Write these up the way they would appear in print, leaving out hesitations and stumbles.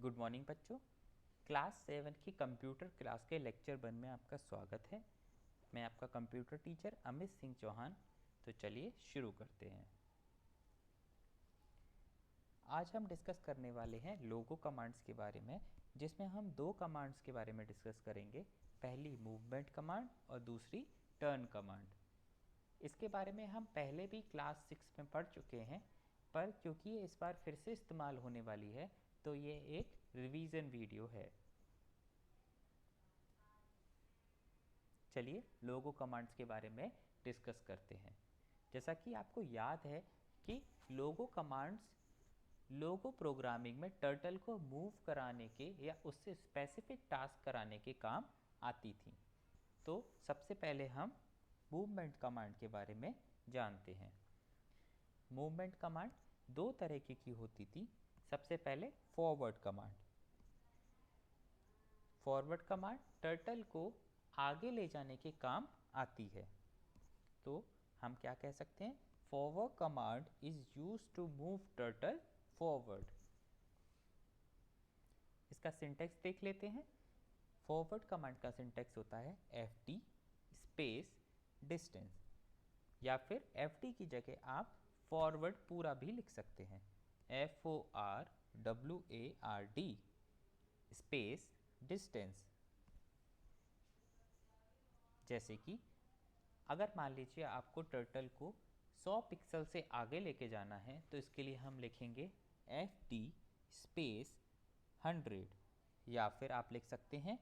Good morning बच्चों। Class 7 की computer class के लेक्चर 1 में आपका स्वागत है। मैं आपका कंप्यूटर टीचर अमित सिंह चौहान। तो चलिए शुरू करते हैं। आज हम डिस्कस करने वाले हैं लोगो कमांड्स के बारे में, जिसमें हम दो कमांड्स के बारे में डिस्कस करेंगे। पहली मूवमेंट कमांड और दूसरी टर्न कमांड। इसके बारे में हम पहले भी क्लास 6 में पढ़ चुके हैं, पर क्योंकि ये इस बार फिर से इस्तेमाल होने वाली है तो ये एक रिवीजन वीडियो है। चलिए लोगो कमांड्स के बारे में डिस्कस करते हैं। जैसा कि आपको याद है कि लोगो कमांड्स लोगो प्रोग्रामिंग में टर्टल को मूव कराने के या उससे स्पेसिफिक टास्क कराने के काम आती थी। तो सबसे पहले हम मूवमेंट कमांड के बारे में जानते हैं। मूवमेंट कमांड दो तरीके की होती थी। सबसे पहले forward command. Forward command turtle को आगे ले जाने के काम आती है। तो हम क्या कह सकते हैं? Forward command is use to move turtle forward. इसका सिंटेक्स देख लेते हैं। फॉरवर्ड कमांड का सिंटेक्स होता है FD स्पेस डिस्टेंस, या फिर FD की जगह आप फॉरवर्ड पूरा भी लिख सकते हैं। FORWARD space distance. जैसे कि अगर मान लीजिए आपको टर्टल को 100 पिक्सल से आगे लेके जाना है तो इसके लिए हम लिखेंगे FD स्पेस 100, या फिर आप लिख सकते हैं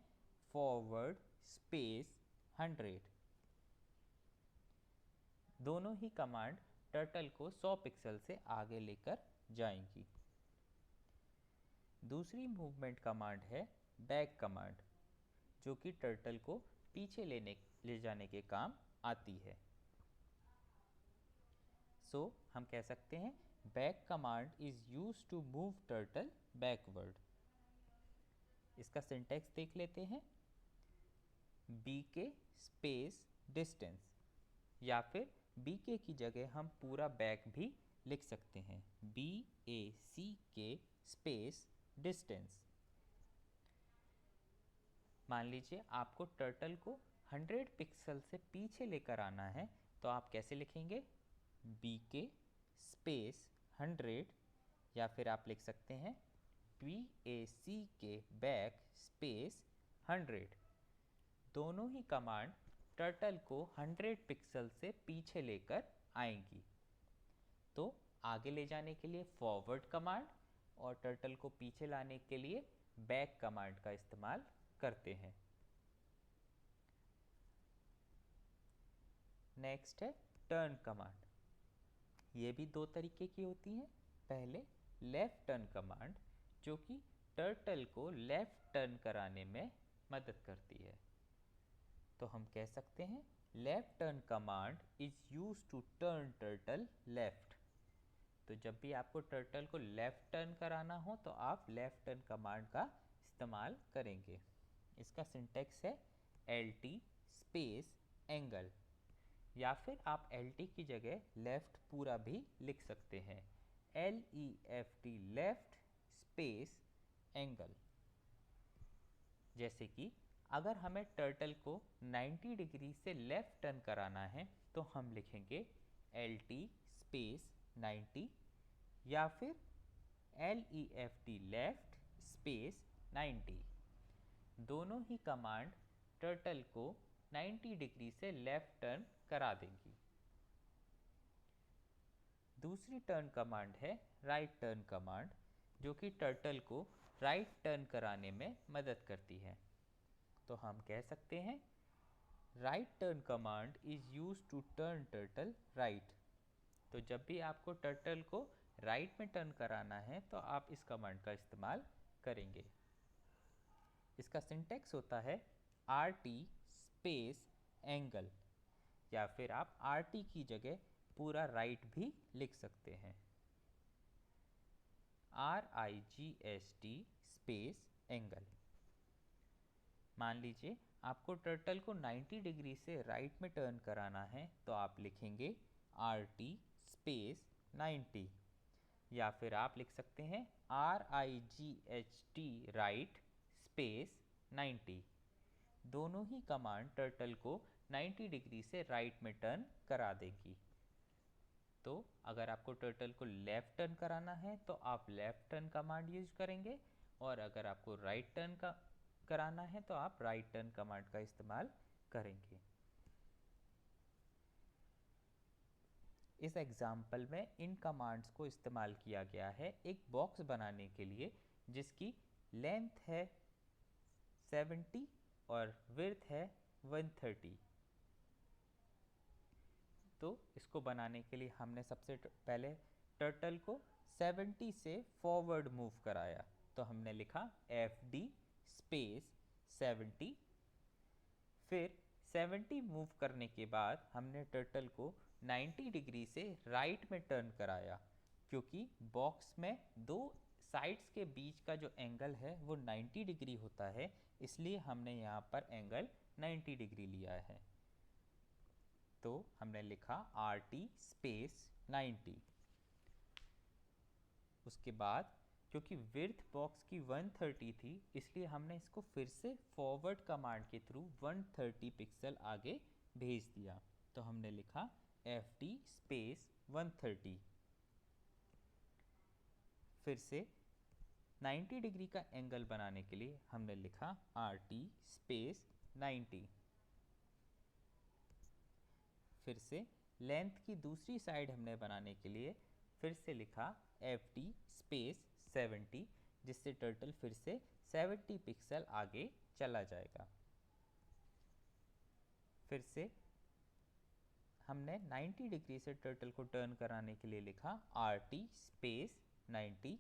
फॉरवर्ड स्पेस 100। दोनों ही कमांड टर्टल को 100 पिक्सल से आगे लेकर जाएंगी। दूसरी मूवमेंट कमांड है बैक कमांड, जो कि टर्टल को पीछे ले जाने के काम आती है। सो हम कह सकते हैं back command is use to move turtle backward. इसका सिंटेक्स देख लेते हैं। BK स्पेस डिस्टेंस, या फिर BK की जगह हम पूरा बैक भी लिख सकते हैं। BACK space distance. मान लीजिए आपको टर्टल को 100 पिक्सल से पीछे लेकर आना है, तो आप कैसे लिखेंगे? BK स्पेस 100, या फिर आप लिख सकते हैं BACK बैक स्पेस 100। दोनों ही कमांड टर्टल को 100 पिक्सल से पीछे लेकर आएंगी। तो आगे ले जाने के लिए फॉरवर्ड कमांड और टर्टल को पीछे लाने के लिए बैक कमांड का इस्तेमाल करते हैं। नेक्स्ट है टर्न कमांड। ये भी दो तरीके की होती हैं। पहले लेफ्ट टर्न कमांड, जो कि टर्टल को लेफ्ट टर्न कराने में मदद करती है। तो हम कह सकते हैं left turn command is use to turn turtle left. तो जब भी आपको टर्टल को लेफ्ट टर्न कराना हो तो आप लेफ्ट टर्न कमांड का इस्तेमाल करेंगे। इसका सिंटेक्स है LT स्पेस एंगल, या फिर आप LT की जगह लेफ्ट पूरा भी लिख सकते हैं। LEFT left space angle. जैसे कि अगर हमें टर्टल को 90 डिग्री से लेफ्ट टर्न कराना है तो हम लिखेंगे LT स्पेस 90, या फिर LEFT लेफ्ट स्पेस 90। दोनों ही कमांड टर्टल को 90 डिग्री से लेफ्ट टर्न करा देंगी। दूसरी टर्न कमांड है राइट टर्न कमांड, जो कि टर्टल को राइट टर्न कराने में मदद करती है। तो हम कह सकते हैं right turn command is use to turn turtle right. तो जब भी आपको टर्टल को राइट में टर्न कराना है तो आप इस कमांड का इस्तेमाल करेंगे। इसका सिंटेक्स होता है RT स्पेस एंगल, या फिर आप RT की जगह पूरा राइट भी लिख सकते हैं। RIGST space angle. मान लीजिए आपको टर्टल को 90 डिग्री से राइट में टर्न कराना है तो आप लिखेंगे RT स्पेस 90, या फिर आप लिख सकते हैं RIGHT राइट स्पेस 90। दोनों ही कमांड टर्टल को 90 डिग्री से राइट में टर्न करा देगी। तो अगर आपको टर्टल को लेफ्ट टर्न कराना है तो आप लेफ्ट टर्न कमांड यूज करेंगे, और अगर आपको राइट टर्न का कराना है तो आप राइट टर्न कमांड का इस्तेमाल करेंगे। इस एग्जाम्पल में इन कमांड्स को इस्तेमाल किया गया है एक बॉक्स बनाने के लिए जिसकी लेंथ है 70 और विड्थ है 130। तो इसको बनाने के लिए हमने सबसे पहले टर्टल को 70 से फॉरवर्ड मूव कराया। तो हमने लिखा FD स्पेस 70। फिर 70 मूव करने के बाद हमने टर्टल को 90 डिग्री से राइट में टर्न कराया, क्योंकि बॉक्स में दो साइड्स के बीच का जो एंगल है वो 90 डिग्री होता है, इसलिए हमने यहाँ पर एंगल 90 डिग्री लिया है। तो हमने लिखा RT स्पेस 90। उसके बाद क्योंकि विड्थ बॉक्स की 130 थी, इसलिए हमने इसको फिर से फॉरवर्ड कमांड के थ्रू 130 पिक्सल आगे भेज दिया। तो हमने लिखा FD स्पेस 130। फिर से 90 डिग्री का एंगल बनाने के लिए हमने लिखा RT स्पेस 90। फिर से लेंथ की दूसरी साइड हमने बनाने के लिए फिर से लिखा FD स्पेस 70, जिससे टर्टल फिर से 70 पिक्सल आगे चला जाएगा। फिर से हमने 90 डिग्री से टर्टल को टर्न कराने के लिए लिखा RT स्पेस 90,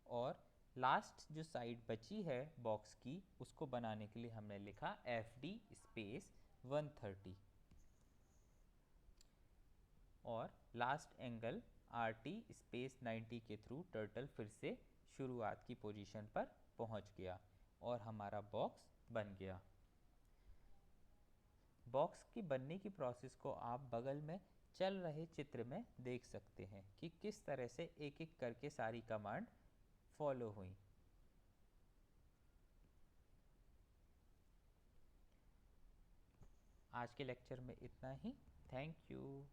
और लास्ट जो साइड बची है बॉक्स की उसको बनाने के लिए हमने लिखा FD स्पेस 130, और लास्ट एंगल RT स्पेस 90 के थ्रू टर्टल फिर से शुरुआत की पोजीशन पर पहुंच गया और हमारा बॉक्स बन गया। बॉक्स की बनने की प्रोसेस को आप बगल में चल रहे चित्र में देख सकते हैं कि किस तरह से एक एक करके सारी कमांड फॉलो हुई। आज के लेक्चर में इतना ही। Thank you.